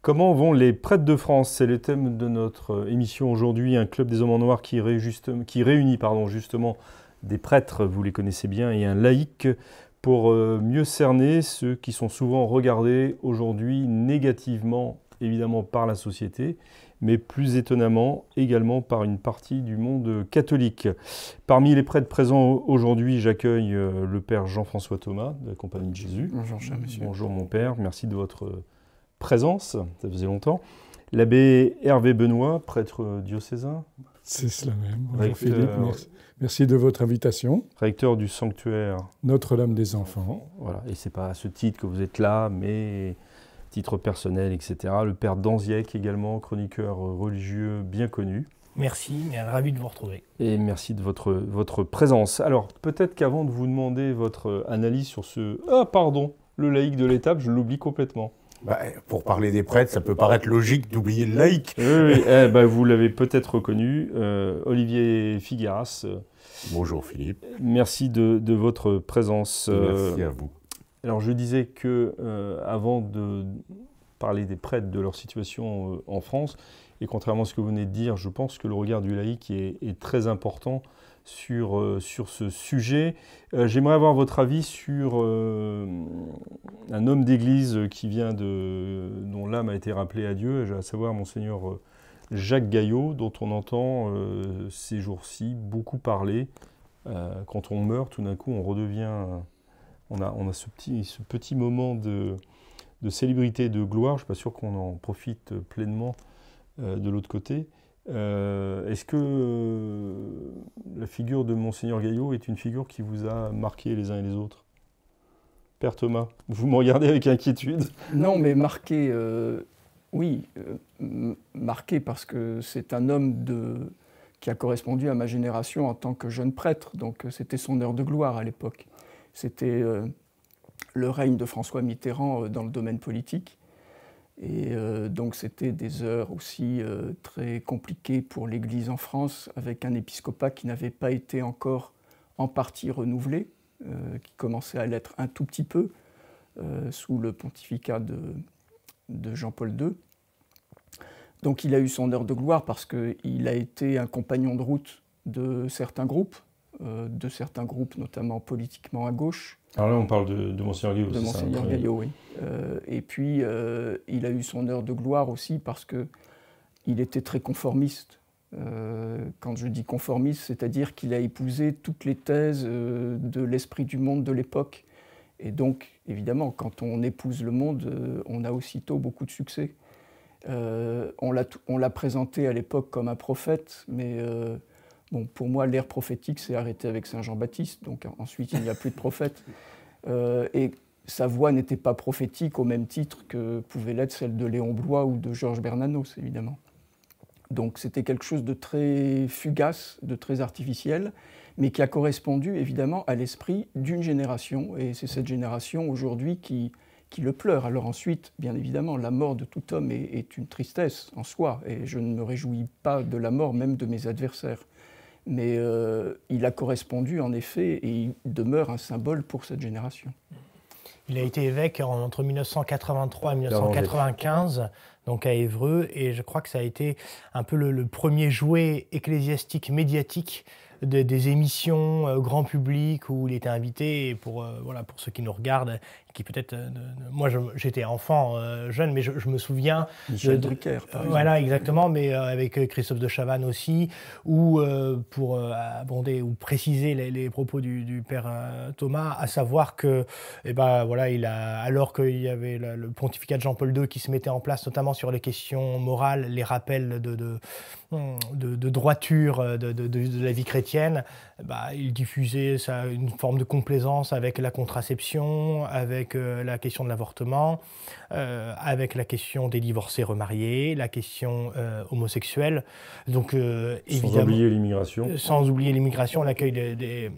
Comment vont les prêtres de France? C'est le thème de notre émission aujourd'hui, un club des hommes en noir qui réunit justement des prêtres, vous les connaissez bien, et un laïc pour mieux cerner ceux qui sont souvent regardés aujourd'hui négativement, évidemment par la société, mais plus étonnamment également par une partie du monde catholique. Parmi les prêtres présents aujourd'hui, j'accueille le père Jean-François Thomas de la Compagnie de Jésus. Bonjour, cher monsieur. Bonjour mon père, merci de votre présence, ça faisait longtemps. L'abbé Hervé Benoît, prêtre diocésain. C'est cela même. Bonjour Philippe, merci de votre invitation. Recteur du sanctuaire Notre-Dame des Enfants. Voilà, et c'est pas à ce titre que vous êtes là, mais titre personnel, etc. Le père Danziec également, chroniqueur religieux bien connu. Merci, ravi de vous retrouver. Et merci de votre présence. Alors, peut-être qu'avant de vous demander votre analyse sur ce... Ah, pardon, le laïc de l'étape, je l'oublie complètement. Pour parler des prêtres, ça peut paraître logique d'oublier le laïc. Oui, vous l'avez peut-être reconnu, Olivier Figueras. Bonjour Philippe. Merci de votre présence. Merci à vous. Alors je disais que avant de parler des prêtres, de leur situation en France, et contrairement à ce que vous venez de dire, je pense que le regard du laïc est très important sur ce sujet. J'aimerais avoir votre avis sur un homme d'église dont l'âme a été rappelée à Dieu, à savoir Monseigneur Jacques Gaillot, dont on entend ces jours-ci beaucoup parler. Quand on meurt, tout d'un coup, on redevient... On a ce petit moment de célébrité, de gloire. Je ne suis pas sûr qu'on en profite pleinement de l'autre côté. Est-ce que la figure de Monseigneur Gaillot est une figure qui vous a marqué les uns et les autres? Père Thomas, vous me regardez avec inquiétude. Non, mais marqué, oui, marqué parce que c'est un homme qui a correspondu à ma génération en tant que jeune prêtre. Donc c'était son heure de gloire à l'époque. C'était le règne de François Mitterrand dans le domaine politique. Et donc c'était des heures aussi très compliquées pour l'Église en France, avec un épiscopat qui n'avait pas été encore en partie renouvelé, qui commençait à l'être un tout petit peu, sous le pontificat de Jean-Paul II. Donc il a eu son heure de gloire parce qu'il a été un compagnon de route de certains groupes notamment politiquement à gauche. Alors là, on parle de Monseigneur Gaillot. De Monseigneur Gaillot, oui. Et puis, il a eu son heure de gloire aussi parce qu'il était très conformiste. Quand je dis conformiste, c'est-à-dire qu'il a épousé toutes les thèses de l'esprit du monde de l'époque. Et donc, évidemment, quand on épouse le monde, on a aussitôt beaucoup de succès. On l'a présenté à l'époque comme un prophète, mais... Bon, pour moi, l'ère prophétique s'est arrêtée avec Saint Jean-Baptiste, donc ensuite il n'y a plus de prophète. Et sa voix n'était pas prophétique au même titre que pouvait l'être celle de Léon Bloy ou de Georges Bernanos, évidemment. Donc c'était quelque chose de très fugace, de très artificiel, mais qui a correspondu évidemment à l'esprit d'une génération. Et c'est cette génération aujourd'hui qui le pleure. Alors ensuite, bien évidemment, la mort de tout homme est une tristesse en soi, et je ne me réjouis pas de la mort même de mes adversaires. Mais il a correspondu en effet et il demeure un symbole pour cette génération. Il a été évêque entre 1983 et 1995, donc à Évreux, et je crois que ça a été un peu le premier jouet ecclésiastique médiatique des émissions grand public où il était invité. Et pour ceux qui nous regardent, qui peut-être... moi, j'étais enfant, jeune, mais je me souviens... Michel Drucker, par exemple. Voilà, exactement, mais avec Christophe de Chavannes aussi, ou pour abonder ou préciser les propos du père Thomas, à savoir que, alors qu'il y avait le pontificat de Jean-Paul II qui se mettait en place, notamment sur les questions morales, les rappels de droiture de la vie chrétienne, il diffusait une forme de complaisance avec la contraception, avec la question de l'avortement, avec la question des divorcés remariés, la question homosexuelle. Donc, évidemment, sans oublier l'immigration. Sans oublier l'immigration, l'accueil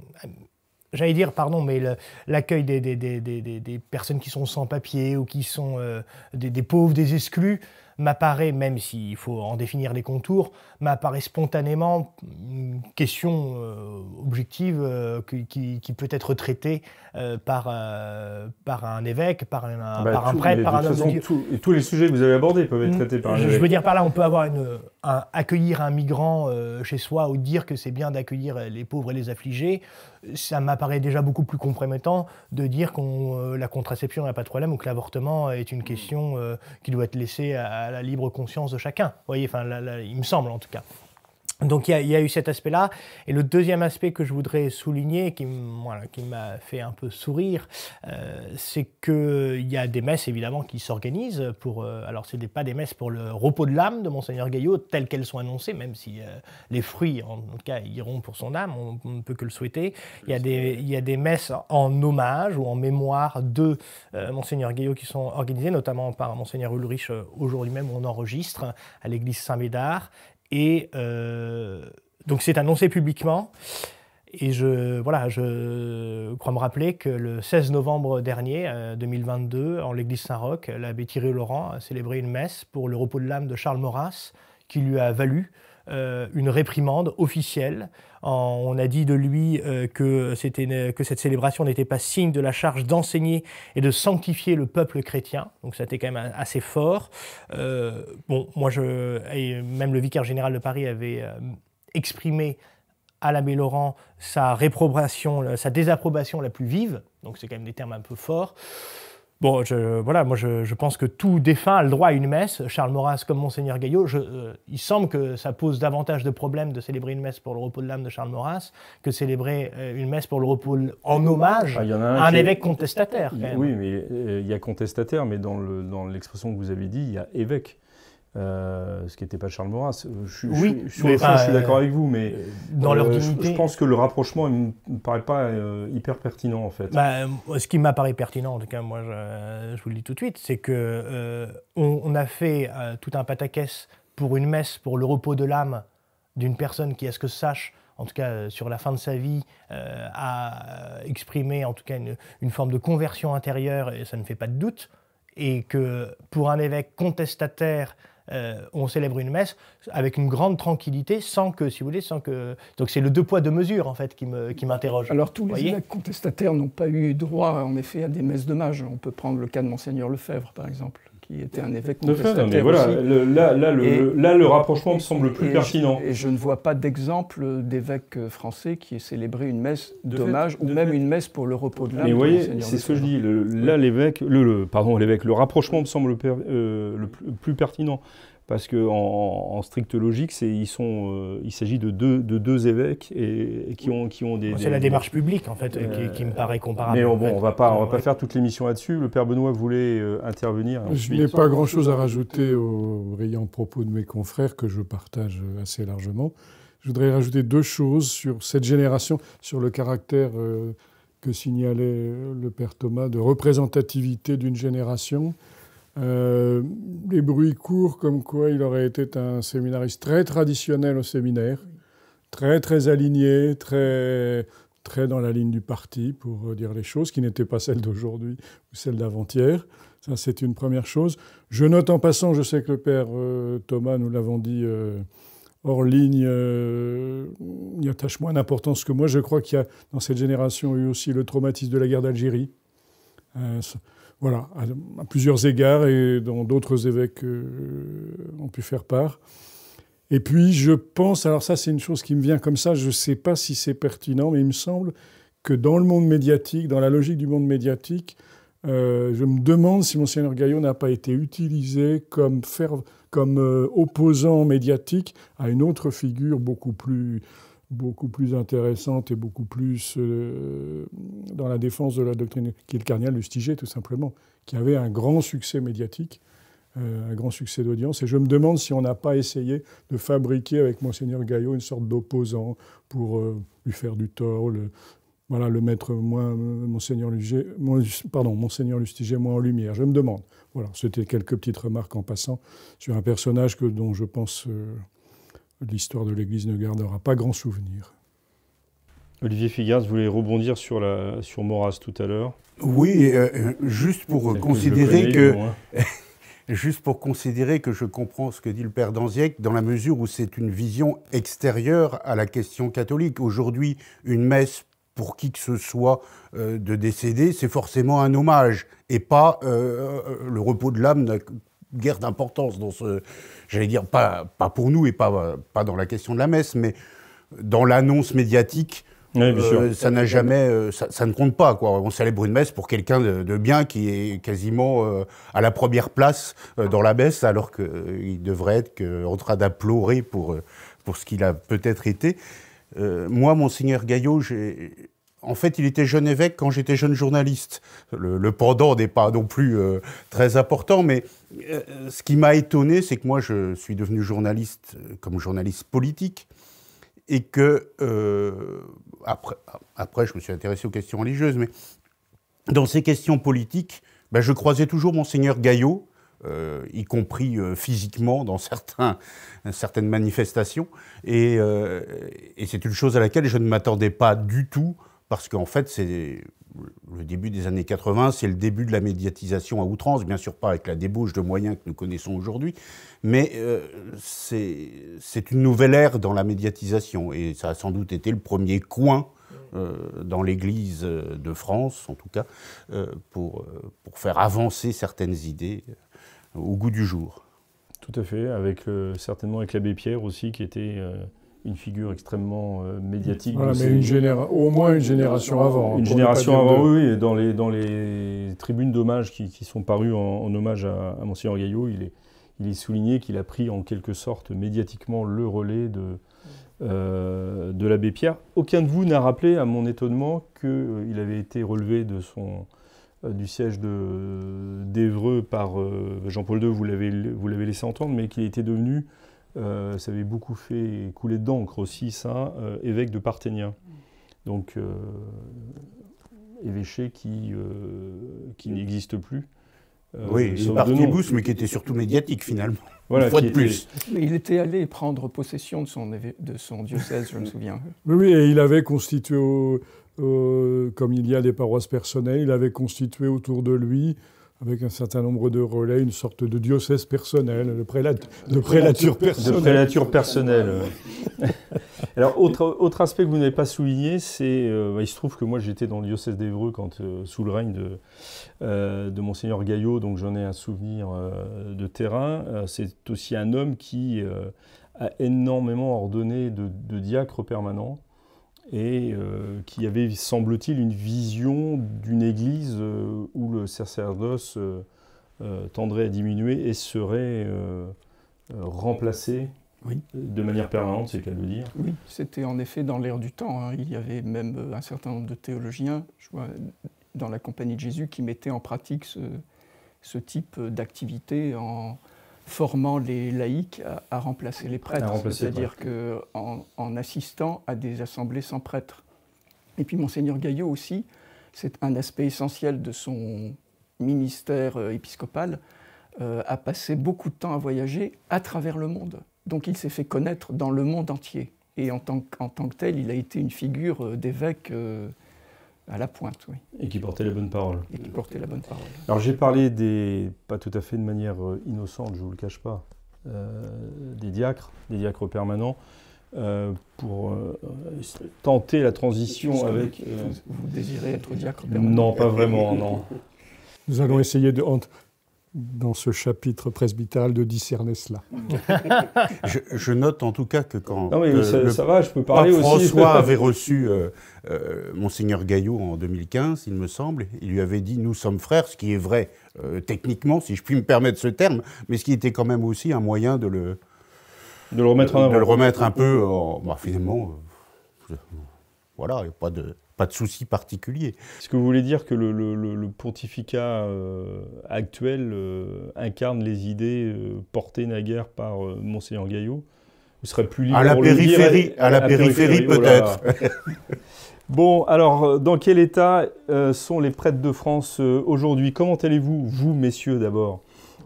j'allais dire, pardon, mais l'accueil des personnes qui sont sans papier ou qui sont des pauvres, des exclus. m'apparaît, même s'il faut en définir les contours, m'apparaît spontanément une question objective qui peut être traitée par un évêque, par un prêtre, par un homme de Dieu. Et tous les sujets que vous avez abordés peuvent être traités par un évêque. Je veux dire par là, on peut avoir accueillir un migrant chez soi ou dire que c'est bien d'accueillir les pauvres et les affligés. Ça m'apparaît déjà beaucoup plus compromettant de dire que la contraception n'a pas de problème ou que l'avortement est une question qui doit être laissée à la libre conscience de chacun. Vous voyez, enfin, il me semble en tout cas. Donc il y a eu cet aspect-là. Et le deuxième aspect que je voudrais souligner, qui m'a fait un peu sourire, c'est qu'il y a des messes évidemment qui s'organisent pour... alors ce n'est pas des messes pour le repos de l'âme de Monseigneur Gaillot, telles qu'elles sont annoncées, même si les fruits, en tout cas, iront pour son âme, on ne peut que le souhaiter. Il y a des messes en hommage ou en mémoire de Monseigneur Gaillot qui sont organisées, notamment par Monseigneur Ulrich aujourd'hui même, où on enregistre à l'église Saint-Médard. Et donc c'est annoncé publiquement et je crois me rappeler que le 16 novembre dernier, 2022, en l'église Saint-Roch, l'abbé Thierry Laurent a célébré une messe pour le repos de l'âme de Charles Maurras qui lui a valu une réprimande officielle. On a dit de lui que cette célébration n'était pas signe de la charge d'enseigner et de sanctifier le peuple chrétien. Donc ça a été quand même assez fort. Et même le vicaire général de Paris avait exprimé à l'abbé Laurent sa désapprobation la plus vive. Donc c'est quand même des termes un peu forts. Bon, je pense que tout défunt a le droit à une messe, Charles Maurras comme Monseigneur Gaillot. Il semble que ça pose davantage de problèmes de célébrer une messe pour le repos de l'âme de Charles Maurras que célébrer une messe pour le repos en hommage à un évêque contestataire. Quand même. Oui, mais il y a contestataire, mais dans l'expression que vous avez dit, il y a évêque. Ce qui n'était pas Charles Maurras. Je suis d'accord avec vous, mais dans leur dignité, je pense que le rapprochement ne me paraît pas hyper pertinent en fait. Ce qui m'apparaît pertinent, en tout cas, moi je vous le dis tout de suite, c'est que on a fait tout un pataquès pour une messe pour le repos de l'âme d'une personne qui, à ce que je sache, en tout cas sur la fin de sa vie, a exprimé en tout cas une forme de conversion intérieure, et ça ne fait pas de doute, et que pour un évêque contestataire, on célèbre une messe avec une grande tranquillité, sans que... Donc c'est le deux poids, deux mesures, en fait, qui m'interroge. Alors tous les évêques contestataires n'ont pas eu droit, en effet, à des messes d'hommage. On peut prendre le cas de Monseigneur Lefebvre, par exemple, qui était un évêque contestataire mais voilà, aussi. Le rapprochement me semble plus pertinent. Et je ne vois pas d'exemple d'évêque français qui ait célébré une messe d'hommage, ou même une messe pour le repos de l'âme. Mais vous voyez, c'est ce que je dis. Le rapprochement me semble le plus pertinent. Parce qu'en stricte logique, il s'agit de deux évêques et qui ont des... C'est la démarche publique, en fait, qui me paraît comparable. Mais bon, on va pas faire toute l'émission là-dessus. Le Père Benoît voulait intervenir. Je n'ai pas grand-chose à rajouter aux brillants propos de mes confrères, que je partage assez largement. Je voudrais rajouter deux choses sur cette génération, sur le caractère que signalait le Père Thomas de représentativité d'une génération. Les bruits courent comme quoi il aurait été un séminariste très traditionnel au séminaire, très très aligné, très dans la ligne du parti, pour dire les choses, qui n'était pas celle d'aujourd'hui ou celle d'avant-hier. Ça, c'est une première chose. Je note en passant, je sais que le Père Thomas, nous l'avons dit hors ligne, y attache moins d'importance que moi. Je crois qu'il y a dans cette génération eu aussi le traumatisme de la guerre d'Algérie. Voilà, à plusieurs égards, et dont d'autres évêques ont pu faire part. Et puis, je pense, alors ça c'est une chose qui me vient comme ça, je ne sais pas si c'est pertinent, mais il me semble que dans le monde médiatique, dans la logique du monde médiatique, je me demande si Monseigneur Gaillot n'a pas été utilisé comme opposant médiatique à une autre figure beaucoup plus intéressante et beaucoup plus dans la défense de la doctrine, qui est le cardinal Lustiger, tout simplement, qui avait un grand succès médiatique, un grand succès d'audience. Et je me demande si on n'a pas essayé de fabriquer avec Monseigneur Gaillot une sorte d'opposant pour lui faire du tort, le mettre moins, Monseigneur Lustiger moins en lumière. Je me demande. Voilà, c'était quelques petites remarques en passant sur un personnage dont je pense... l'histoire de l'Église ne gardera pas grand souvenir. Olivier Figard, vous voulez rebondir sur Maurras tout à l'heure. Oui, juste pour considérer Juste pour considérer que je comprends ce que dit le père Danziec, dans la mesure où c'est une vision extérieure à la question catholique. Aujourd'hui, une messe pour qui que ce soit de décédé, c'est forcément un hommage, et pas le repos de l'âme n'a guère d'importance dans ce... J'allais dire, pas pour nous et pas dans la question de la messe, mais dans l'annonce médiatique. Oui, bien sûr. Ça n'a jamais, ça ne compte pas, quoi. On célèbre une messe pour quelqu'un de bien qui est quasiment à la première place dans la messe, alors qu'il devrait être en train d'implorer pour ce qu'il a peut-être été. Moi, Monseigneur Gaillot, en fait, il était jeune évêque quand j'étais jeune journaliste. Le pendant n'est pas non plus très important, mais ce qui m'a étonné, c'est que moi, je suis devenu journaliste comme journaliste politique, et que après, je me suis intéressé aux questions religieuses, mais dans ces questions politiques, ben, je croisais toujours Monseigneur Gaillot, y compris physiquement dans certaines manifestations, et c'est une chose à laquelle je ne m'attendais pas du tout, parce qu'en fait, c'est le début des années 80, c'est le début de la médiatisation à outrance, bien sûr pas avec la débauche de moyens que nous connaissons aujourd'hui, mais c'est une nouvelle ère dans la médiatisation, et ça a sans doute été le premier coin dans l'Église de France, en tout cas, pour faire avancer certaines idées au goût du jour. Tout à fait, certainement avec l'abbé Pierre aussi, qui était une figure extrêmement médiatique. Voilà, mais au moins une génération avant. Une génération avant, oui, et dans les tribunes d'hommage qui sont parues en hommage à Monseigneur Gaillot, il est souligné qu'il a pris en quelque sorte médiatiquement le relais de l'abbé Pierre. Aucun de vous n'a rappelé, à mon étonnement, qu'il avait été relevé du siège d'Évreux par Jean-Paul II, vous l'avez laissé entendre, mais qu'il était devenu, ça avait beaucoup fait couler d'encre aussi, ça, évêque de Parthénien. Donc, évêché qui n'existe plus. Oui, partibus, mais qui était surtout médiatique finalement. Voilà, une fois de plus. Il était allé prendre possession de son diocèse, je me souviens. Oui, et il avait constitué, comme il y a des paroisses personnelles, il avait constitué autour de lui, avec un certain nombre de relais, une sorte de diocèse personnel, de prélature personnelle. De prélature personnelle. Alors, autre aspect que vous n'avez pas souligné, c'est, il se trouve que moi j'étais dans le diocèse d'Évreux sous le règne de Monseigneur Gaillot, donc j'en ai un souvenir de terrain. C'est aussi un homme qui a énormément ordonné de diacres permanents et qui avait, semble-t-il, une vision d'une église où le sacerdoce tendrait à diminuer et serait remplacé. Oui. De manière permanente, c'est le cas de le dire. Oui, c'était en effet dans l'air du temps. Hein. Il y avait même un certain nombre de théologiens, je vois, dans la Compagnie de Jésus, qui mettaient en pratique ce type d'activité en formant les laïcs à remplacer les prêtres. C'est-à-dire qu'en assistant à des assemblées sans prêtres. Et puis Monseigneur Gaillot aussi, c'est un aspect essentiel de son ministère épiscopal, a passé beaucoup de temps à voyager à travers le monde. Donc il s'est fait connaître dans le monde entier. Et en tant que tel, il a été une figure d'évêque à la pointe. Oui. Et qui portait la bonne parole. Et qui portait la bonne parole. Alors j'ai parlé pas tout à fait de manière innocente, je ne vous le cache pas, des diacres permanents, pour tenter la transition avec... Vous désirez être diacre permanent? Non, pas vraiment, non. Nous allons essayer dans ce chapitre presbytéral de discerner cela. Je note en tout cas que quand non mais ça va, je peux parler aussi. François avait reçu Monseigneur Gaillot en 2015, il me semble, il lui avait dit « nous sommes frères », ce qui est vrai techniquement, si je puis me permettre ce terme, mais ce qui était quand même aussi un moyen de le remettre en avant. De le remettre un peu, finalement, voilà, il n'y a pas de souci particulier. Est-ce que vous voulez dire que le pontificat actuel incarne les idées portées naguère par Monseigneur Gaillot? Vous serez plus libre à la pour périphérie, le dire, à la périphérie peut-être. Bon, alors, dans quel état sont les prêtres de France aujourd'hui? Comment allez-vous, vous, messieurs, d'abord,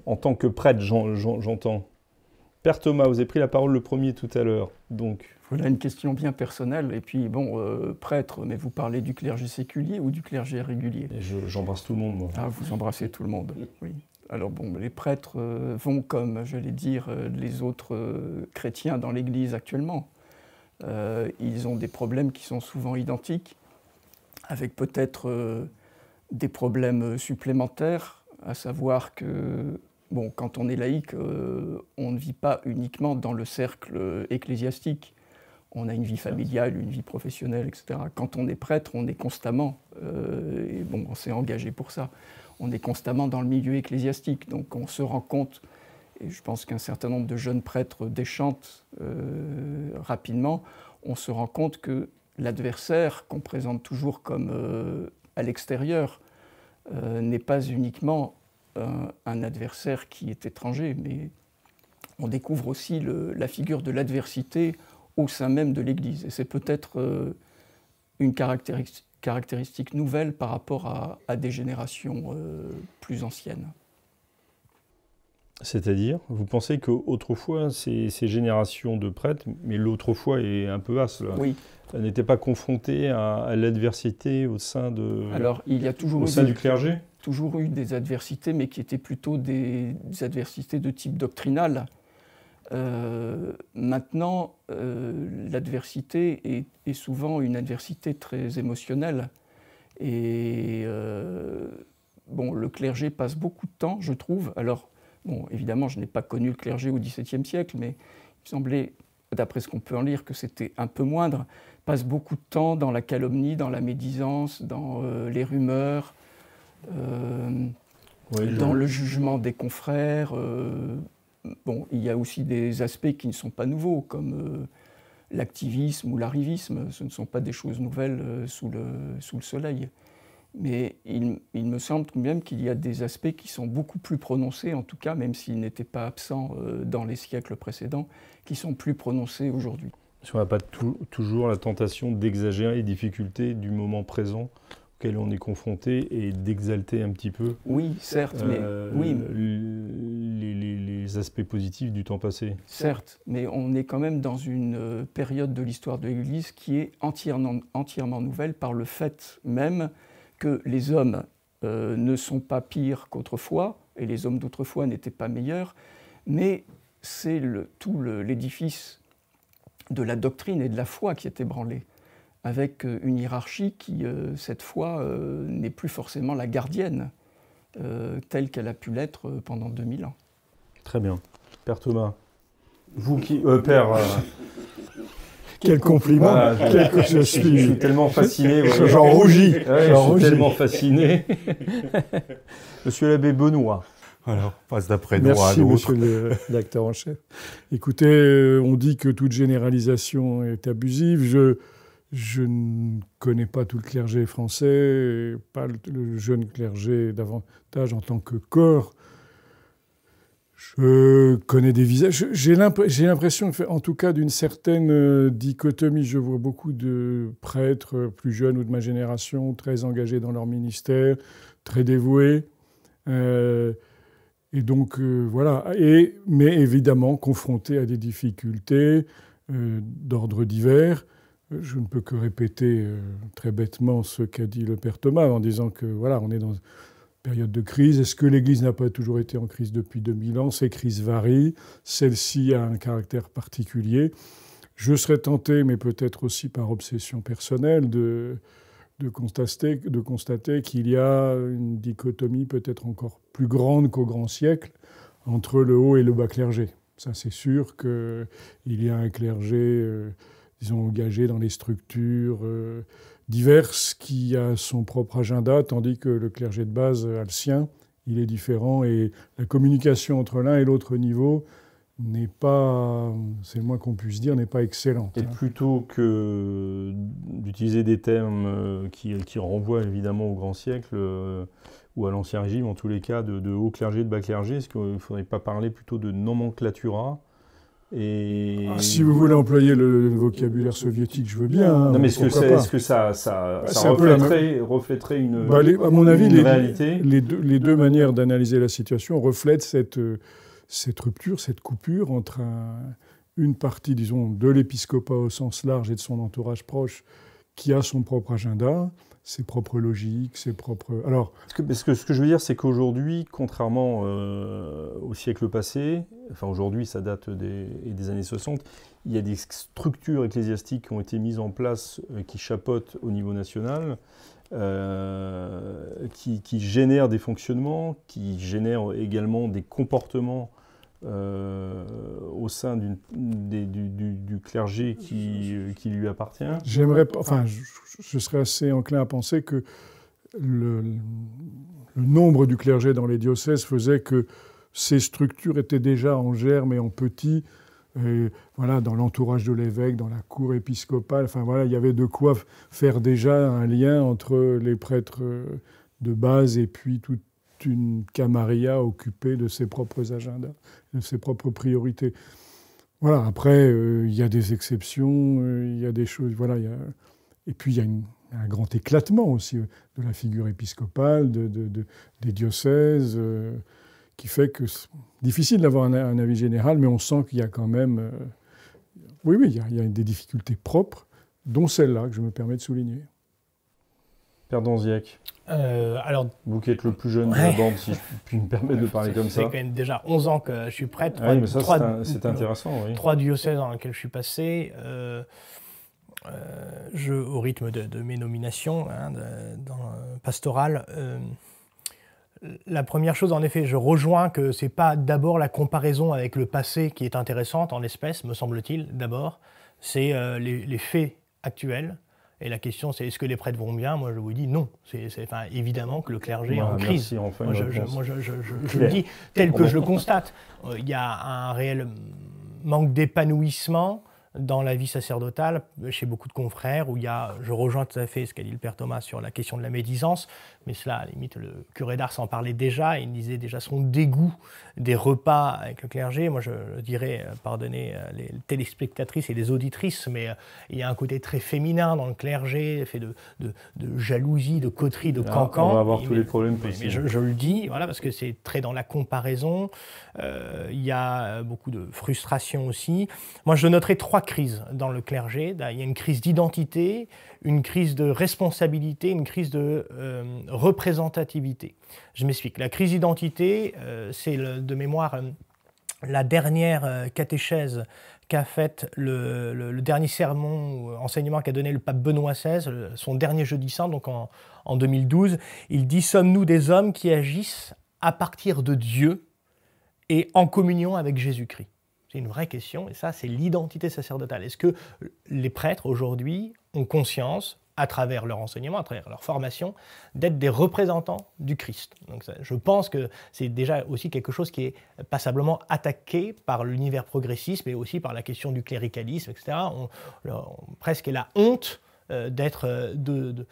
en tant que prêtre, j'entends? Père Thomas, vous avez pris la parole le premier tout à l'heure, donc... Voilà une question bien personnelle. Et puis, prêtre, mais vous parlez du clergé séculier ou du clergé régulier? J'embrasse tout le monde, moi. Ah, vous embrassez tout le monde, oui. Alors bon, les prêtres vont comme, j'allais dire, les autres chrétiens dans l'Église actuellement. Ils ont des problèmes qui sont souvent identiques, avec peut-être des problèmes supplémentaires, à savoir que bon, quand on est laïque, on ne vit pas uniquement dans le cercle ecclésiastique. On a une vie familiale, une vie professionnelle, etc. Quand on est prêtre, on est constamment, et bon, on s'est engagé pour ça, on est constamment dans le milieu ecclésiastique. Donc on se rend compte, et je pense qu'un certain nombre de jeunes prêtres déchantent rapidement, on se rend compte que l'adversaire, qu'on présente toujours comme à l'extérieur, n'est pas uniquement un adversaire qui est étranger, mais on découvre aussi la figure de l'adversité au sein même de l'Église. Et c'est peut-être une caractéristique nouvelle par rapport à des générations plus anciennes. C'est-à-dire, vous pensez qu'autrefois, ces générations de prêtres, mais l'autrefois est un peu vaste, là, oui, n'étaient pas confrontées à l'adversité au sein, alors, il y a toujours du clergé? Toujours eu des adversités, mais qui étaient plutôt des adversités de type doctrinal. Maintenant, l'adversité est souvent une adversité très émotionnelle. Et bon, le clergé passe beaucoup de temps, je trouve. Alors, bon, évidemment, je n'ai pas connu le clergé au XVIIe siècle, mais il me semblait, d'après ce qu'on peut en lire, que c'était un peu moindre. Passe beaucoup de temps dans la calomnie, dans la médisance, dans les rumeurs, dans le jugement des confrères. Bon, il y a aussi des aspects qui ne sont pas nouveaux, comme l'activisme ou l'arrivisme. Ce ne sont pas des choses nouvelles sous le soleil. Mais il me semble tout de même qu'il y a des aspects qui sont beaucoup plus prononcés, en tout cas, même s'ils n'étaient pas absents dans les siècles précédents, qui sont plus prononcés aujourd'hui. Est-ce qu'on n'a pas toujours la tentation d'exagérer les difficultés du moment présent auquel on est confronté et d'exalter un petit peu oui, certes, mais, oui. les aspects positifs du temps passé? Certes, mais on est quand même dans une période de l'histoire de l'Église qui est entièrement nouvelle par le fait même que les hommes ne sont pas pires qu'autrefois, et les hommes d'autrefois n'étaient pas meilleurs, mais c'est tout l'édifice de la doctrine et de la foi qui est ébranlé, avec une hiérarchie qui, cette fois, n'est plus forcément la gardienne, telle qu'elle a pu l'être pendant 2000 ans. Très bien. Père Thomas, vous qui... Père... Quel compliment, je suis tellement fasciné. J'en rougis. Ouais, je suis tellement fasciné. Monsieur l'abbé Benoît. Alors, passe d'après droit à Merci, l'autre. monsieur le rédacteur en chef. Écoutez, on dit que toute généralisation est abusive. Je ne connais pas tout le clergé français, pas le jeune clergé davantage en tant que corps. Je connais des visages. J'ai l'impression, en tout cas, d'une certaine dichotomie. Je vois beaucoup de prêtres plus jeunes ou de ma génération, très engagés dans leur ministère, très dévoués. Et donc, voilà. Mais évidemment, confrontés à des difficultés d'ordre divers. Je ne peux que répéter très bêtement ce qu'a dit le père Thomas en disant que, voilà, on est dans une période de crise. Est-ce que l'Église n'a pas toujours été en crise depuis 2000 ans? Ces crises varient. Celle-ci a un caractère particulier. Je serais tenté, mais peut-être aussi par obsession personnelle, de constater qu'il y a une dichotomie peut-être encore plus grande qu'au grand siècle entre le haut et le bas clergé. Ça, c'est sûr qu'il y a un clergé, disons, engagé dans les structures diverses, qui a son propre agenda, tandis que le clergé de base a le sien. Il est différent et la communication entre l'un et l'autre niveau n'est pas, c'est le moins qu'on puisse dire, n'est pas excellente. Et plutôt que d'utiliser des termes qui renvoient évidemment au grand siècle ou à l'Ancien Régime, en tous les cas, de haut clergé, de bas clergé, est-ce qu'il ne faudrait pas parler plutôt de nomenclatura? Si vous voulez employer le vocabulaire soviétique, je veux bien. Non, mais est-ce que ça reflèterait une, à mon avis, une réalité? Les deux manières d'analyser la situation reflètent cette rupture, cette coupure entre une partie, disons, de l'épiscopat au sens large et de son entourage proche qui a son propre agenda, ses propres logiques, ses propres... Alors, ce que je veux dire, c'est qu'aujourd'hui, contrairement au siècle passé, enfin aujourd'hui ça date des années 60, il y a des structures ecclésiastiques qui ont été mises en place, qui chapeautent au niveau national, qui génèrent des fonctionnements, qui génèrent également des comportements au sein du clergé qui lui appartient. Je serais assez enclin à penser que le nombre du clergé dans les diocèses faisait que ces structures étaient déjà en germe et en petit, voilà, dans l'entourage de l'évêque, dans la cour épiscopale. Enfin voilà, il y avait de quoi faire déjà un lien entre les prêtres de base et puis toute une camarilla occupée de ses propres agendas, de ses propres priorités. Voilà, après, il y a des exceptions, il y a des choses... Voilà, et puis, il y a un grand éclatement aussi de la figure épiscopale, des diocèses, qui fait que c'est difficile d'avoir un avis général, mais on sent qu'il y a quand même... oui, il y a des difficultés propres, dont celle-là, que je me permets de souligner. Père Danziac, alors, vous qui êtes le plus jeune de la bande, si je puis me permettre de parler comme ça. C'est quand même déjà 11 ans que je suis prêtre. Oui, mais ça, c'est intéressant. Oui. 3 diocèses dans lesquels je suis passé. Au rythme de mes nominations pastorales. La première chose, en effet, je rejoins que ce n'est pas d'abord la comparaison avec le passé qui est intéressante en l'espèce, me semble-t-il, d'abord. C'est les faits actuels. Et la question, c'est est-ce que les prêtres vont bien? Moi, je vous dis non. Évidemment que le clergé est en crise. Merci, enfin, moi, je le dis tel que je le constate. Il y a un réel manque d'épanouissement dans la vie sacerdotale, chez beaucoup de confrères, où je rejoins tout à fait ce qu'a dit le Père Thomas sur la question de la médisance, mais cela, à la limite, le curé d'Ars en parlait déjà, il disait déjà son dégoût des repas avec le clergé. Moi, je dirais, pardonnez les téléspectatrices et les auditrices, mais il y a un côté très féminin dans le clergé, fait de jalousie, de coterie, de cancan. On va avoir tous les problèmes possibles. Mais je le dis, voilà, parce que c'est très dans la comparaison. Il y a beaucoup de frustration aussi. Moi, je noterai 3 crises dans le clergé. Il y a une crise d'identité, une crise de responsabilité, une crise de représentativité. Je m'explique. La crise d'identité, c'est de mémoire la dernière catéchèse qu'a faite le dernier sermon ou enseignement qu'a donné le pape Benoît XVI, son dernier jeudi saint, donc en 2012. Il dit « Sommes-nous des hommes qui agissent à partir de Dieu et en communion avec Jésus-Christ ?» C'est une vraie question, et ça, c'est l'identité sacerdotale. Est-ce que les prêtres, aujourd'hui, ont conscience, à travers leur enseignement, à travers leur formation, d'être des représentants du Christ? Donc ça, je pense que c'est déjà aussi quelque chose qui est passablement attaqué par l'univers progressiste, mais aussi par la question du cléricalisme, etc. Presque la honte d'être... de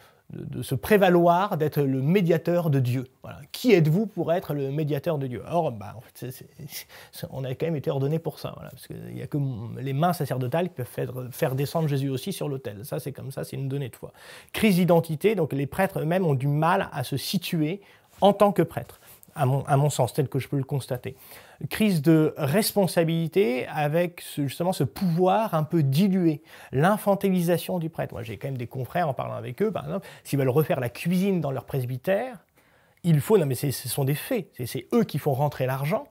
se prévaloir d'être le médiateur de Dieu. Voilà. Qui êtes-vous pour être le médiateur de Dieu? Or, en fait, on a quand même été ordonné pour ça, voilà, parce qu'il n'y a que les mains sacerdotales qui peuvent faire descendre Jésus aussi sur l'autel. Ça, c'est comme ça, c'est une donnée de foi. Crise d'identité, donc les prêtres eux-mêmes ont du mal à se situer en tant que prêtres, à mon sens, tel que je peux le constater. Crise de responsabilité avec justement ce pouvoir un peu dilué, l'infantilisation du prêtre. Moi, j'ai quand même des confrères en parlant avec eux, par exemple, s'ils veulent refaire la cuisine dans leur presbytère, il faut, non mais ce sont des faits, c'est eux qui font rentrer l'argent,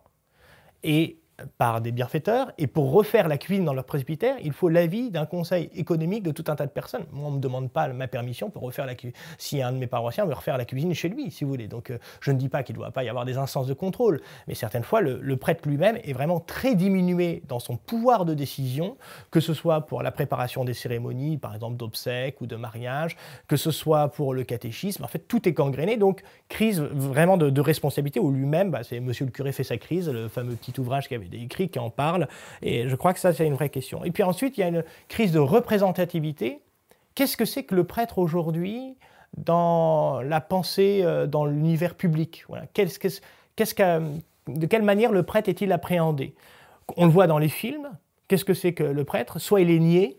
et par des bienfaiteurs, et pour refaire la cuisine dans leur presbytère, il faut l'avis d'un conseil économique de tout un tas de personnes. Moi, on ne me demande pas ma permission pour refaire la cuisine. Si un de mes paroissiens veut refaire la cuisine chez lui, si vous voulez. Donc, je ne dis pas qu'il ne doit pas y avoir des instances de contrôle, mais certaines fois, le prêtre lui-même est vraiment très diminué dans son pouvoir de décision, que ce soit pour la préparation des cérémonies, par exemple d'obsèques ou de mariage, que ce soit pour le catéchisme. En fait, tout est gangréné, donc crise vraiment de responsabilité, où lui-même, c'est Monsieur le curé fait sa crise, le fameux petit ouvrage qui avait écrit qui en parle, et je crois que ça, c'est une vraie question. Et puis ensuite, il y a une crise de représentativité. Qu'est-ce que c'est que le prêtre aujourd'hui dans la pensée, dans l'univers public? Voilà. De quelle manière le prêtre est-il appréhendé? On le voit dans les films. Qu'est-ce que c'est que le prêtre? Soit il est nié,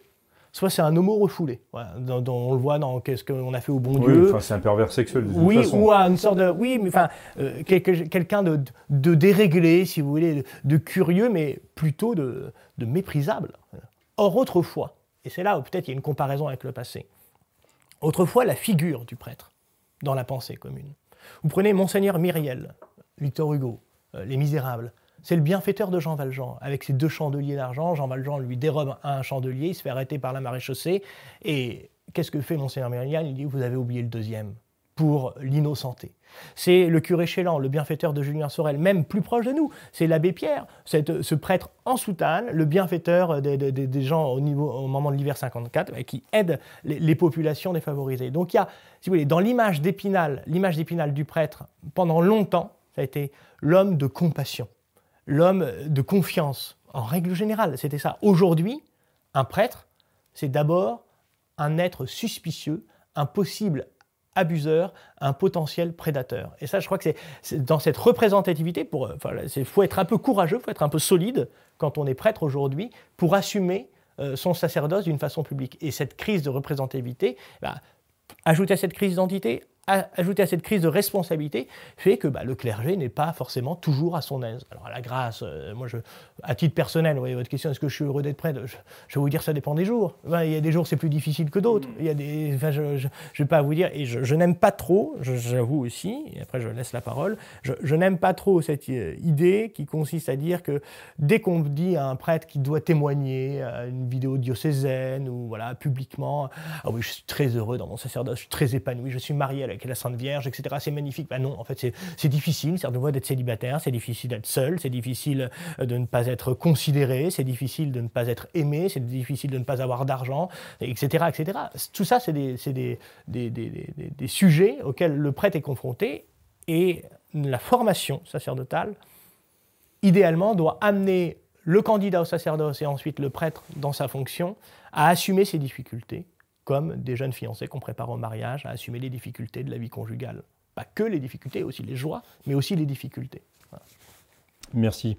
soit c'est un homo refoulé. Voilà, on le voit dans Qu'est-ce qu'on a fait au bon Dieu. C'est un pervers sexuel de toute oui, façon. Ou à une sorte de... Oui, mais enfin, quelqu'un de déréglé, si vous voulez, de curieux, mais plutôt de méprisable. Or, autrefois, et c'est là où peut-être il y a une comparaison avec le passé, autrefois la figure du prêtre dans la pensée commune. Vous prenez Monseigneur Myriel, Victor Hugo, Les Misérables. C'est le bienfaiteur de Jean Valjean, avec ses 2 chandeliers d'argent. Jean Valjean lui dérobe un chandelier, il se fait arrêter par la maréchaussée. Et qu'est-ce que fait Monseigneur Myriel? Il dit « Vous avez oublié le 2e, pour l'innocenté ». C'est le curé Chélan, le bienfaiteur de Julien Sorel, même plus proche de nous. C'est l'abbé Pierre, ce prêtre en soutane, le bienfaiteur des gens au moment de l'hiver 54, qui aide les populations défavorisées. Donc il y a, si vous voulez, dans l'image d'Épinal du prêtre, pendant longtemps, ça a été l'homme de compassion, l'homme de confiance. En règle générale, c'était ça. Aujourd'hui, un prêtre, c'est d'abord un être suspicieux, un possible abuseur, un potentiel prédateur. Et ça, je crois que c'est dans cette représentativité, il faut être un peu courageux, il faut être un peu solide quand on est prêtre aujourd'hui pour assumer son sacerdoce d'une façon publique. Et cette crise de représentativité, ajouter à cette crise d'identité, ajouter à cette crise de responsabilité, fait que le clergé n'est pas forcément toujours à son aise. Alors à la grâce, moi, à titre personnel, vous voyez votre question, est-ce que je suis heureux d'être prêtre? Je vais vous dire, ça dépend des jours. Il y a des jours c'est plus difficile que d'autres. Il y a des, je ne vais pas vous dire, et je n'aime pas trop, j'avoue aussi, et après je laisse la parole, je n'aime pas trop cette idée qui consiste à dire que dès qu'on dit à un prêtre qui doit témoigner à une vidéo diocésaine ou voilà, publiquement, ah oui, je suis très heureux dans mon sacerdoce, je suis très épanoui, je suis marié avec la Sainte Vierge, etc. C'est magnifique. Non, en fait, c'est difficile, certainement, d'être célibataire, c'est difficile d'être seul, c'est difficile de ne pas être considéré, c'est difficile de ne pas être aimé, c'est difficile de ne pas avoir d'argent, etc., etc. Tout ça, c'est des sujets auxquels le prêtre est confronté, et la formation sacerdotale, idéalement, doit amener le candidat au sacerdoce et ensuite le prêtre dans sa fonction à assumer ses difficultés, comme des jeunes fiancés qu'on prépare au mariage, à assumer les difficultés de la vie conjugale. Pas que les difficultés, aussi les joies, mais aussi les difficultés. Voilà. Merci.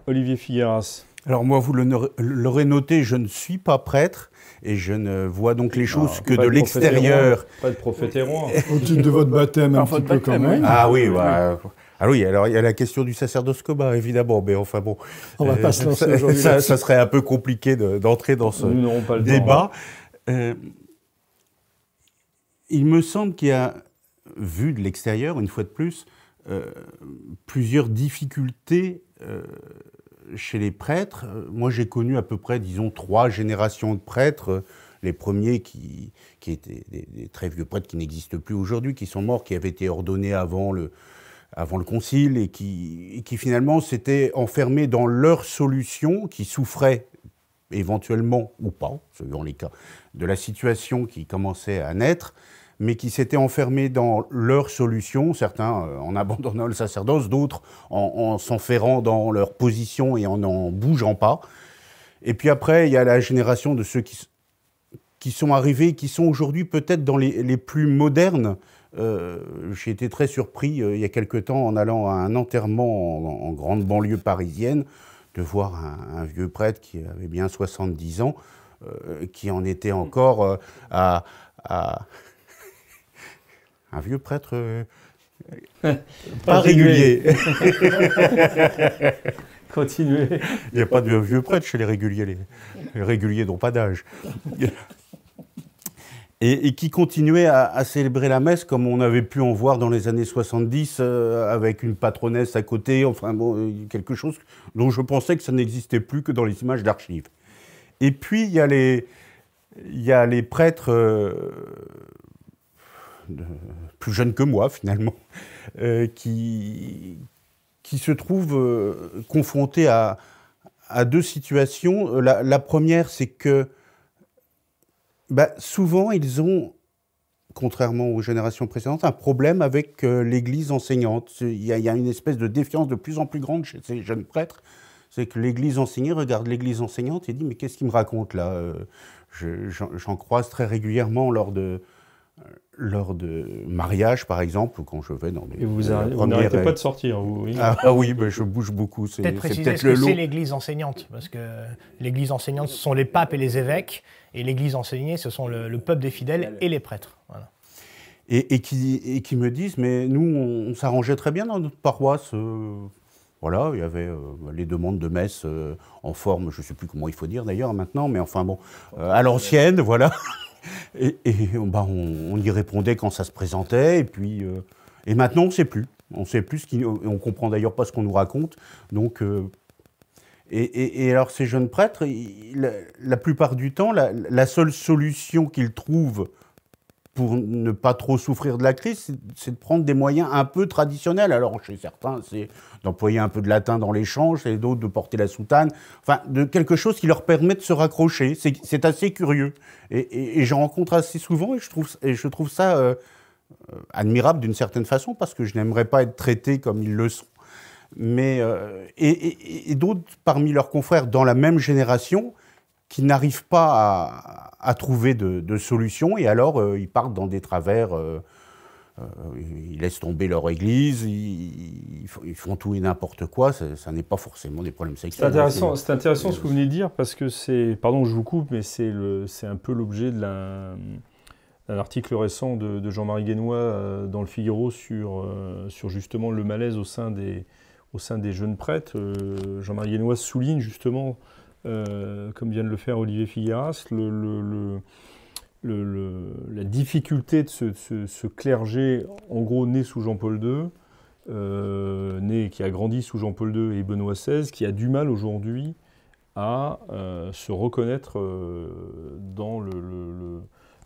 Olivier Figueras. Alors moi, vous l'aurez noté, je ne suis pas prêtre et je ne vois donc les choses que de l'extérieur. Pas de prophète et roi. Au titre de votre baptême, un petit peu quand même. Ah oui, ah oui, alors il y a la question du sacerdoce commun, évidemment, mais enfin bon, on va pas se lancer aujourd'hui. Ça serait un peu compliqué d'entrer dans ce débat. Il me semble qu'il y a, vu de l'extérieur, une fois de plus, plusieurs difficultés chez les prêtres. Moi, j'ai connu à peu près, disons, 3 générations de prêtres. Les premiers qui étaient des très vieux prêtres qui n'existent plus aujourd'hui, qui sont morts, qui avaient été ordonnés avant le concile et qui finalement s'étaient enfermés dans leur solution, qui souffraient éventuellement ou pas, selon les cas, de la situation qui commençait à naître, mais qui s'étaient enfermés dans leur solution, certains en abandonnant le sacerdoce, d'autres en s'enferrant dans leur position et en n'en bougeant pas. Et puis après, il y a la génération de ceux qui sont arrivés, qui sont aujourd'hui peut-être dans les plus modernes. J'ai été très surpris il y a quelque temps en allant à un enterrement en grande banlieue parisienne, de voir un vieux prêtre qui avait bien 70 ans, qui en était encore à un vieux prêtre pas régulier. Continuez. Il n'y a pas de vieux prêtre chez les réguliers. Les réguliers n'ont pas d'âge. Et qui continuait à célébrer la messe comme on avait pu en voir dans les années 70, avec une patronesse à côté, enfin bon, quelque chose dont je pensais que ça n'existait plus que dans les images d'archives. Et puis il y a les prêtres plus jeunes que moi finalement, qui se trouvent confrontés à 2 situations. La première, c'est que souvent, ils ont, contrairement aux générations précédentes, un problème avec l'Église enseignante. Il y a une espèce de défiance de plus en plus grande chez ces jeunes prêtres. C'est que l'Église enseignée regarde l'Église enseignante et dit « Mais qu'est-ce qu'il me raconte là ?» J'en croise très régulièrement lors de mariage, par exemple, ou quand je vais dans les... Et vous n'arrêtez pas de sortir, oui. Oui, je bouge beaucoup. Peut-être préciser ce que c'est l'Église enseignante, parce que l'Église enseignante, ce sont les papes et les évêques, et l'Église enseignée, ce sont le peuple des fidèles et les prêtres. Voilà. Et qui me disent, mais nous, on s'arrangeait très bien dans notre paroisse. Voilà, il y avait les demandes de messe en forme, je ne sais plus comment il faut dire d'ailleurs maintenant, mais enfin bon, à l'ancienne, voilà. on y répondait quand ça se présentait, et maintenant on ne sait plus. On ne sait plus, on ne comprend d'ailleurs pas ce qu'on nous raconte. Donc, et alors ces jeunes prêtres, la plupart du temps, la seule solution qu'ils trouvent pour ne pas trop souffrir de la crise, c'est de prendre des moyens un peu traditionnels. Alors chez certains, c'est d'employer un peu de latin dans l'échange, chez d'autres de porter la soutane, enfin de quelque chose qui leur permet de se raccrocher. C'est assez curieux. Et j'en rencontre assez souvent, et je trouve ça admirable d'une certaine façon, parce que je n'aimerais pas être traité comme ils le sont. Mais, et d'autres parmi leurs confrères dans la même génération qui n'arrivent pas à trouver de solution, et alors ils partent dans des travers, ils laissent tomber leur église, ils font tout et n'importe quoi, ça n'est pas forcément des problèmes sexuels. C'est intéressant ce que vous venez de dire, parce que c'est, pardon je vous coupe, mais c'est un peu l'objet d'un article récent de Jean-Marie Guénois dans le Figaro sur justement le malaise au sein des jeunes prêtres. Jean-Marie Guénois souligne justement, comme vient de le faire Olivier Figueras, la difficulté de ce clergé, en gros né sous Jean-Paul II, qui a grandi sous Jean-Paul II et Benoît XVI, qui a du mal aujourd'hui à se reconnaître dans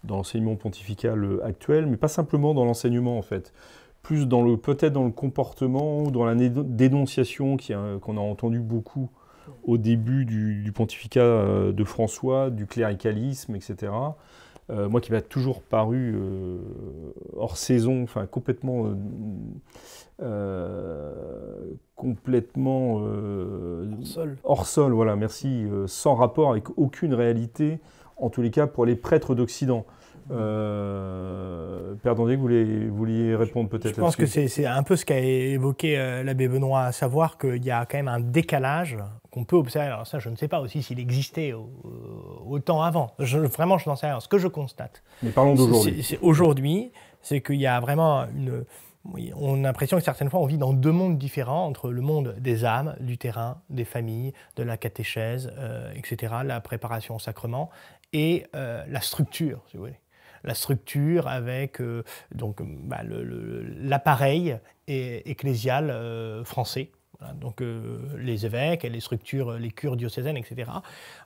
l'enseignement pontifical actuel, mais pas simplement dans l'enseignement en fait. Plus peut-être dans le comportement ou dans la dénonciation qu'on a entendu beaucoup au début du pontificat de François, du cléricalisme, etc. Moi qui m'a toujours paru hors saison, enfin complètement hors sol, voilà, merci, sans rapport avec aucune réalité, en tous les cas pour les prêtres d'Occident. Père Dandier, vous vouliez répondre peut-être? Je pense que c'est un peu ce qu'a évoqué l'abbé Benoît, à savoir qu'il y a quand même un décalage qu'on peut observer. Alors ça, je ne sais pas aussi s'il existait autant avant. Vraiment, je n'en sais rien. Ce que je constate, mais parlons d'aujourd'hui. Aujourd'hui, c'est qu'il y a vraiment on a l'impression que certaines fois, on vit dans deux mondes différents, entre le monde des âmes, du terrain, des familles, de la catéchèse, etc., la préparation au sacrement, et la structure, si vous voulez. La structure avec l'appareil ecclésial français. Voilà, donc les évêques et les structures, les cures diocésaines, etc.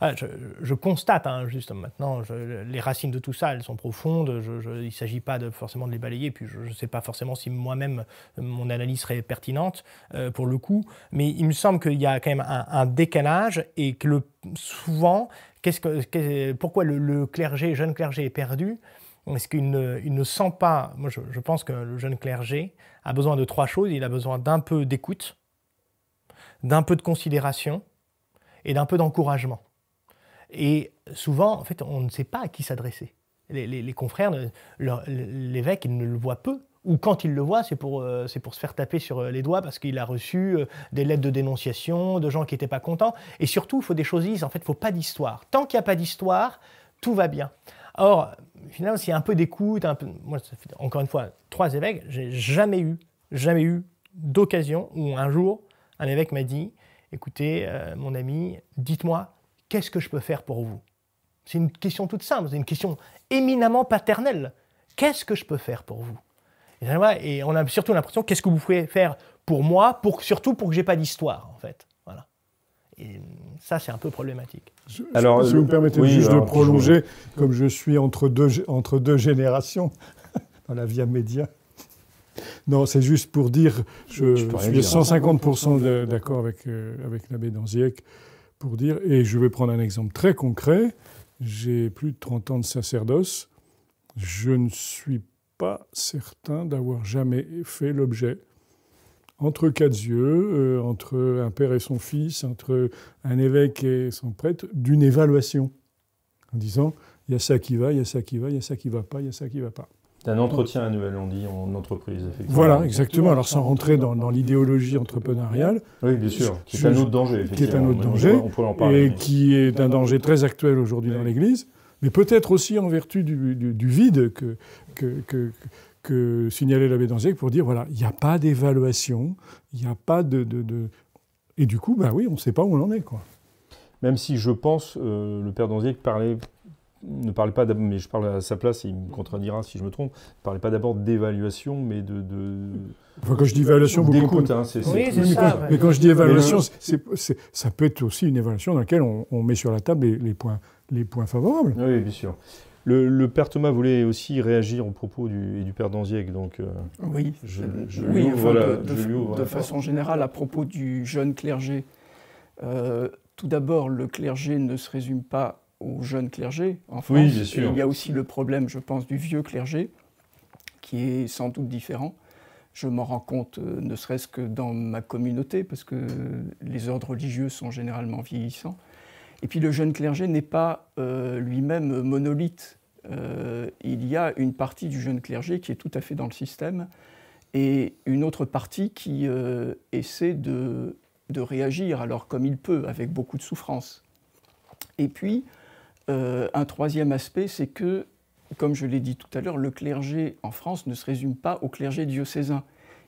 Voilà, je constate, juste maintenant, les racines de tout ça, elles sont profondes, il ne s'agit pas forcément de les balayer, puis je ne sais pas forcément si moi-même, mon analyse serait pertinente pour le coup, mais il me semble qu'il y a quand même un décalage, et que souvent, pourquoi le clergé, jeune clergé est perdu? Est-ce qu'il ne sent pas... Moi, je pense que le jeune clergé a besoin de trois choses. Il a besoin d'un peu d'écoute, d'un peu de considération et d'un peu d'encouragement. Et souvent, en fait, on ne sait pas à qui s'adresser. Les confrères, l'évêque, il ne le voit peu. Ou quand il le voit, c'est pour se faire taper sur les doigts parce qu'il a reçu des lettres de dénonciation, de gens qui n'étaient pas contents. Et surtout, il faut des choses lisses. En fait, il ne faut pas d'histoire. Tant qu'il n'y a pas d'histoire, tout va bien. Or, finalement, s'il y a un peu d'écoute, moi, ça fait, encore une fois, 3 évêques, j'ai jamais eu d'occasion où un jour, un évêque m'a dit « Écoutez, mon ami, dites-moi, qu'est-ce que je peux faire pour vous ?» C'est une question toute simple, c'est une question éminemment paternelle. Qu'est-ce que je peux faire pour vous? Et on a surtout l'impression, qu'est-ce que vous pouvez faire pour moi, surtout pour que je n'ai pas d'histoire, en fait. Voilà. Et ça, c'est un peu problématique. Alors, si vous me permettez juste de prolonger, comme je suis entre deux générations, dans la via média. Non, c'est juste pour dire, je suis 150% d'accord avec l'abbé Danziec, pour dire, et je vais prendre un exemple très concret, j'ai plus de 30 ans de sacerdoce, je ne suis pas certain d'avoir jamais fait l'objet, entre 4 yeux, entre un père et son fils, entre un évêque et son prêtre, d'une évaluation, en disant, il y a ça qui va, il y a ça qui va, il y a ça qui ne va pas, il y a ça qui ne va pas. Un entretien annuel, on dit, en entreprise, effectivement. Voilà, exactement. Alors, sans rentrer dans l'idéologie entrepreneuriale. Oui, bien sûr, qui est un autre danger, effectivement. Qui est un autre danger, on peut en parler, et qui est un danger très actuel aujourd'hui dans l'Église, mais peut-être aussi en vertu du vide que signalait l'abbé Danziec pour dire, voilà, il n'y a pas d'évaluation, il n'y a pas de... Et du coup, bah oui, on ne sait pas où on en est, quoi. Même si je pense, le père Danziec parlait ne parlait pas, mais je parle à sa place et il me contredira si je me trompe, ne parlait pas d'abord d'évaluation, mais Enfin, quand je dis évaluation, vous d'écoute. comprenez. Oui, c'est ça. Mais quand je dis évaluation, ça peut être aussi une évaluation dans laquelle on met sur la table les points favorables. Oui, bien sûr. Le père Thomas voulait aussi réagir au propos du père d'Anziègue, donc oui, lui ouvre de façon générale, à propos du jeune clergé, tout d'abord, le clergé ne se résume pas au jeune clergé en France. Oui, bien sûr. Il y a aussi le problème, je pense, du vieux clergé, qui est sans doute différent. Je m'en rends compte, ne serait-ce que dans ma communauté, parce que les ordres religieux sont généralement vieillissants. Et puis le jeune clergé n'est pas lui-même monolithe. Il y a une partie du jeune clergé qui est tout à fait dans le système et une autre partie qui essaie de réagir alors comme il peut, avec beaucoup de souffrance. Et puis, un troisième aspect, c'est que, comme je l'ai dit tout à l'heure, le clergé en France ne se résume pas au clergé diocésain.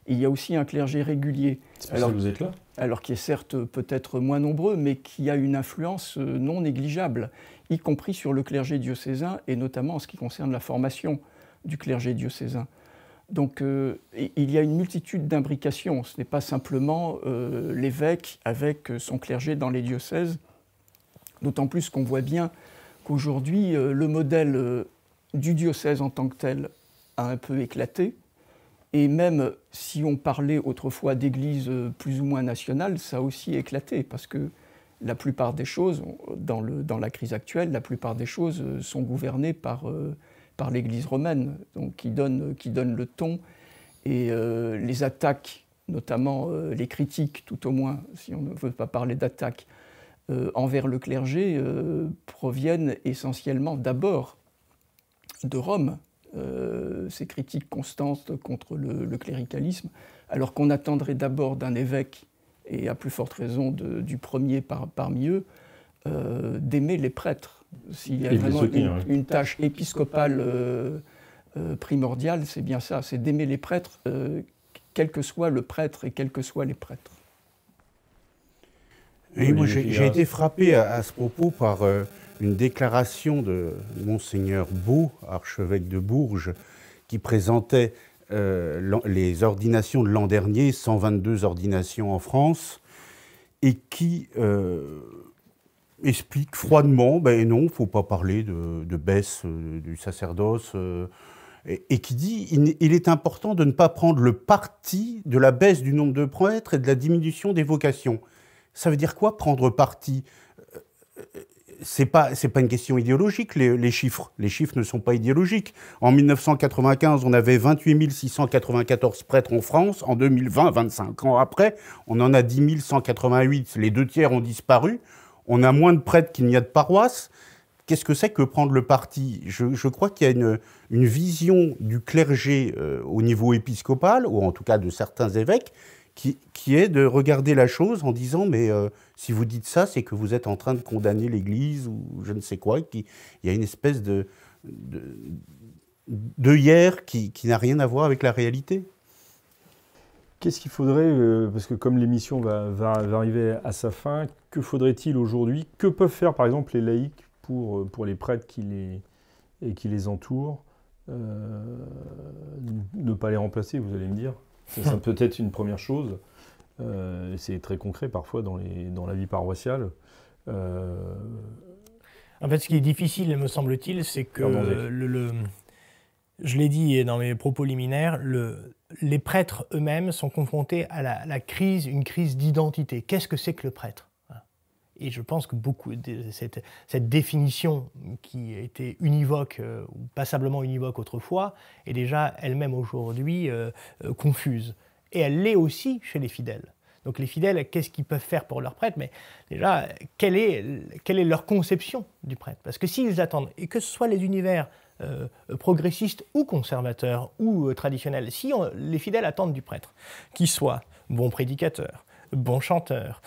Il y a aussi un clergé régulier. C'est pour ça que vous êtes là. Alors qui est certes peut-être moins nombreux, mais qui a une influence non négligeable, y compris sur le clergé diocésain, et notamment en ce qui concerne la formation du clergé diocésain. Donc il y a une multitude d'imbrications. Ce n'est pas simplement l'évêque avec son clergé dans les diocèses, d'autant plus qu'on voit bien qu'aujourd'hui, le modèle du diocèse en tant que tel a un peu éclaté. Et même si on parlait autrefois d'église plus ou moins nationale, ça a aussi éclaté, parce que la plupart des choses, dans la crise actuelle, la plupart des choses sont gouvernées par l'Église romaine, donc qui donne le ton. Et les attaques, notamment les critiques, tout au moins, si on ne veut pas parler d'attaques, envers le clergé, proviennent essentiellement d'abord de Rome. Ces critiques constantes contre le cléricalisme, alors qu'on attendrait d'abord d'un évêque, et à plus forte raison du premier parmi eux, d'aimer les prêtres. S'il y a vraiment une tâche épiscopale primordiale, c'est bien ça, c'est d'aimer les prêtres, quel que soit le prêtre et quels que soient les prêtres. Et moi, j'ai été frappé à ce propos par une déclaration de Monseigneur Beau, archevêque de Bourges, qui présentait les ordinations de l'an dernier, 122 ordinations en France, et qui explique froidement, ben non, il ne faut pas parler de baisse du sacerdoce, et qui dit il est important de ne pas prendre le parti de la baisse du nombre de prêtres et de la diminution des vocations. Ça veut dire quoi, prendre parti ? C'est pas une question idéologique, les chiffres. Les chiffres ne sont pas idéologiques. En 1995, on avait 28 694 prêtres en France. En 2020, 25 ans après, on en a 10 188. Les 2 tiers ont disparu. On a moins de prêtres qu'il n'y a de paroisses. Qu'est-ce que c'est que prendre le parti ? Je crois qu'il y a une vision du clergé au niveau épiscopal, ou en tout cas de certains évêques, qui est de regarder la chose en disant mais si vous dites ça, c'est que vous êtes en train de condamner l'Église ou je ne sais quoi. Il y a une espèce d'œillère qui n'a rien à voir avec la réalité. Qu'est-ce qu'il faudrait, parce que comme l'émission va arriver à sa fin, que faudrait-il aujourd'hui ? Que peuvent faire par exemple les laïcs pour les prêtres qui les entourent ? Ne pas les remplacer, vous allez me dire. C'est peut-être une première chose. C'est très concret parfois dans la vie paroissiale. En fait, ce qui est difficile, me semble-t-il, c'est que, je l'ai dit dans mes propos liminaires, les prêtres eux-mêmes sont confrontés à une crise d'identité. Qu'est-ce que c'est que le prêtre ? Et je pense que cette définition qui était univoque, ou passablement univoque autrefois, est déjà elle-même aujourd'hui confuse. Et elle l'est aussi chez les fidèles. Donc les fidèles, qu'est-ce qu'ils peuvent faire pour leur prêtre ? Mais déjà, quelle est leur conception du prêtre ? Parce que s'ils attendent, et que ce soit les univers progressistes ou conservateurs ou traditionnels, si les fidèles attendent du prêtre qu'il soit bon prédicateur, bon chanteur,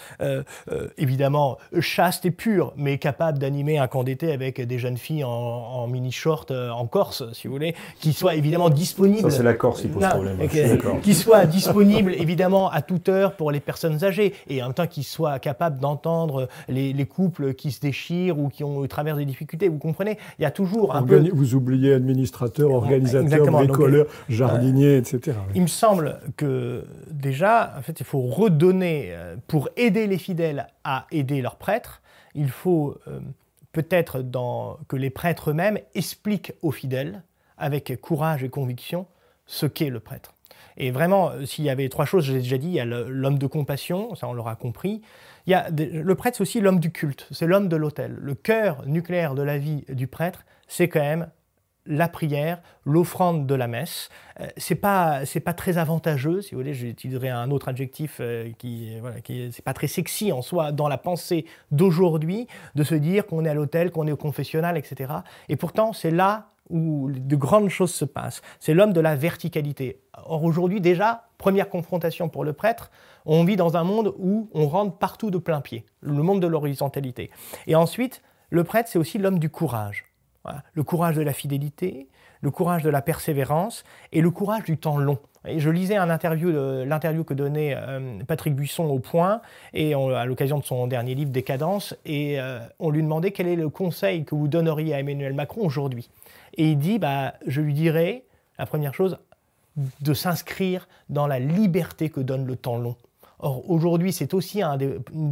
évidemment chaste et pur, mais capable d'animer un camp d'été avec des jeunes filles en mini-short en Corse, si vous voulez, qui soit évidemment disponible. Ça, c'est la Corse qui pose problème. Qui soit disponible évidemment à toute heure pour les personnes âgées, et en même temps qui soit capable d'entendre les couples qui se déchirent ou qui traversent des difficultés. Vous comprenez? Il y a toujours un peu... Vous oubliez administrateur, organisateur, bricoleur, jardinier, etc. Il me semble que déjà, en fait, il faut redonner, pour aider les fidèles à aider leurs prêtres, il faut peut-être que les prêtres eux-mêmes expliquent aux fidèles, avec courage et conviction, ce qu'est le prêtre. Et vraiment, s'il y avait trois choses, j'ai déjà dit, il y a l'homme de compassion, ça on l'aura compris. Le prêtre, c'est aussi l'homme du culte, c'est l'homme de l'autel. Le cœur nucléaire de la vie du prêtre, c'est quand même la prière, l'offrande de la messe. C'est pas très avantageux, si vous voulez, j'utiliserai un autre adjectif c'est pas très sexy en soi dans la pensée d'aujourd'hui, de se dire qu'on est à l'autel, qu'on est au confessionnal, etc. Et pourtant, c'est là où de grandes choses se passent. C'est l'homme de la verticalité. Or aujourd'hui déjà, première confrontation pour le prêtre, on vit dans un monde où on rentre partout de plein pied, le monde de l'horizontalité. Et ensuite, le prêtre, c'est aussi l'homme du courage. Voilà. Le courage de la fidélité, le courage de la persévérance et le courage du temps long. Et je lisais l'interview que donnait Patrick Buisson au Point, et à l'occasion de son dernier livre Décadence, et on lui demandait quel est le conseil que vous donneriez à Emmanuel Macron aujourd'hui. Et il dit, je lui dirais, la première chose, de s'inscrire dans la liberté que donne le temps long. Or, aujourd'hui, c'est aussi une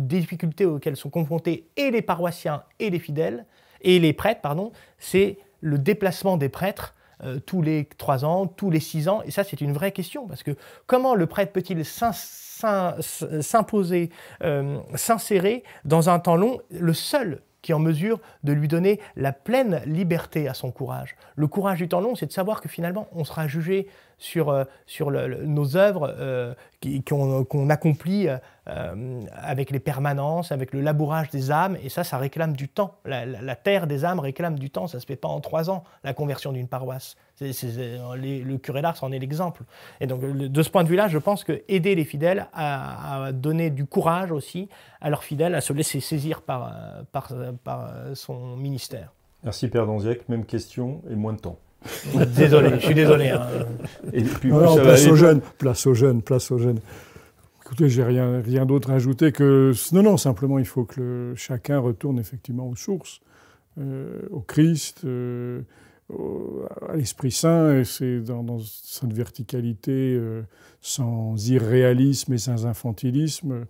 des difficultés auxquelles sont confrontés et les paroissiens et les fidèles, et les prêtres, pardon, c'est le déplacement des prêtres tous les 3 ans, tous les 6 ans. Et ça, c'est une vraie question, parce que comment le prêtre peut-il s'imposer, s'insérer dans un temps long, le seul qui est en mesure de lui donner la pleine liberté à son courage. Le courage du temps long, c'est de savoir que finalement, on sera jugé sur nos œuvres qu'on accomplit avec les permanences, avec le labourage des âmes, et ça réclame du temps. La terre des âmes réclame du temps, ça ne se fait pas en 3 ans, la conversion d'une paroisse. Le curé d'Ars en est l'exemple. Et donc, de ce point de vue-là, je pense que aider les fidèles à donner du courage aussi à leurs fidèles, à se laisser saisir par son ministère. Merci Père Danziac, même question et moins de temps. Désolé, je suis désolé. Hein. Et puis, place aux jeunes. Écoutez, j'ai rien d'autre à ajouter que... Non, simplement, il faut que chacun retourne effectivement aux sources, au Christ, à l'Esprit Saint, et c'est dans cette verticalité sans irréalisme et sans infantilisme,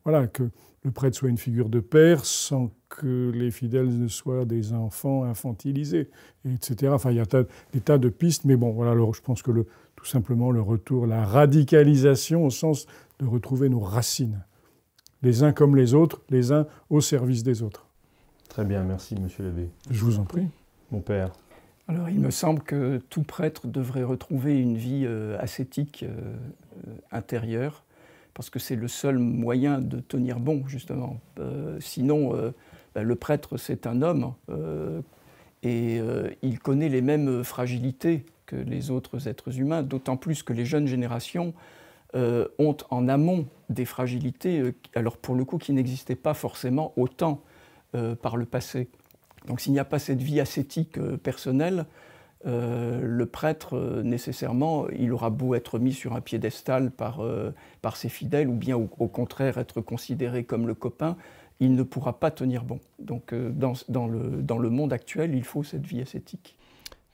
voilà, que le prêtre soit une figure de père sans que les fidèles ne soient des enfants infantilisés, etc. Enfin, il y a des tas de pistes, mais bon, voilà, alors je pense que tout simplement le retour, la radicalisation au sens de retrouver nos racines, les uns comme les autres, les uns au service des autres. Très bien, merci Monsieur l'abbé. Je vous en prie. Mon père. Alors, il me semble que tout prêtre devrait retrouver une vie ascétique intérieure, parce que c'est le seul moyen de tenir bon, justement. Sinon, le prêtre, c'est un homme, et il connaît les mêmes fragilités que les autres êtres humains, d'autant plus que les jeunes générations ont en amont des fragilités, alors pour le coup, qui n'existaient pas forcément autant par le passé. Donc s'il n'y a pas cette vie ascétique personnelle, le prêtre, nécessairement, il aura beau être mis sur un piédestal par ses fidèles, ou bien au contraire être considéré comme le copain, il ne pourra pas tenir bon. Donc dans le monde actuel, il faut cette vie ascétique.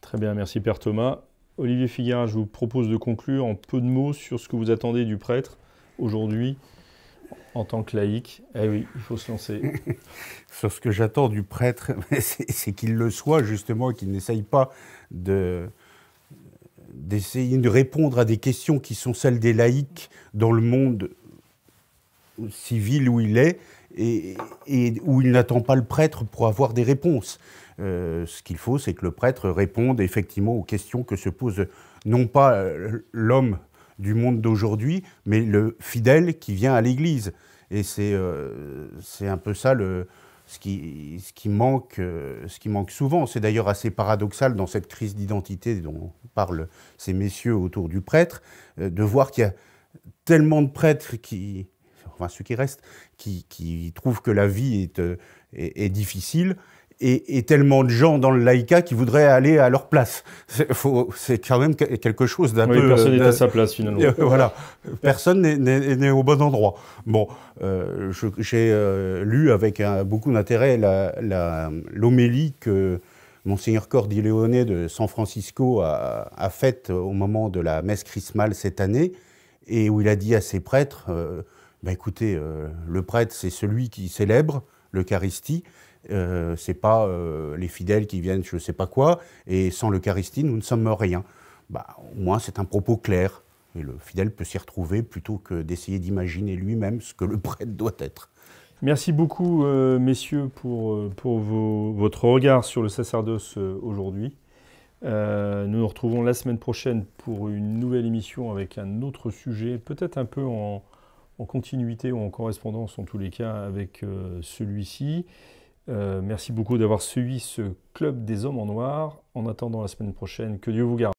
Très bien, merci Père Thomas. Olivier Figueras, je vous propose de conclure en peu de mots sur ce que vous attendez du prêtre aujourd'hui en tant que laïc. Eh oui, il faut se lancer. Sur ce que j'attends du prêtre, c'est qu'il le soit justement, et qu'il n'essaye pas d'essayer de répondre à des questions qui sont celles des laïcs dans le monde civil où il est, et où il n'attend pas le prêtre pour avoir des réponses. Ce qu'il faut, c'est que le prêtre réponde effectivement aux questions que se pose non pas l'homme du monde d'aujourd'hui, mais le fidèle qui vient à l'Église. Et c'est un peu ça ce qui manque souvent. C'est d'ailleurs assez paradoxal dans cette crise d'identité dont parlent ces messieurs autour du prêtre, de voir qu'il y a tellement de prêtres qui enfin ceux qui restent, qui trouvent que la vie est difficile, et tellement de gens dans le laïcat qui voudraient aller à leur place. C'est quand même quelque chose d'un peu... Personne n'est à sa place, finalement. Voilà, personne n'est au bon endroit. Bon, j'ai lu avec beaucoup d'intérêt l'homélie que Monseigneur Cordileone de San Francisco a faite au moment de la messe chrismale cette année, et où il a dit à ses prêtres, écoutez, le prêtre, c'est celui qui célèbre l'Eucharistie, c'est pas les fidèles qui viennent je ne sais pas quoi, et sans l'Eucharistie, nous ne sommes rien. Au moins, c'est un propos clair, et le fidèle peut s'y retrouver plutôt que d'essayer d'imaginer lui-même ce que le prêtre doit être. Merci beaucoup, messieurs, pour votre regard sur le sacerdoce aujourd'hui. Nous nous retrouvons la semaine prochaine pour une nouvelle émission avec un autre sujet, peut-être un peu en continuité ou en correspondance en tous les cas avec celui-ci. Merci beaucoup d'avoir suivi ce Club des Hommes en Noir. En attendant la semaine prochaine, que Dieu vous garde.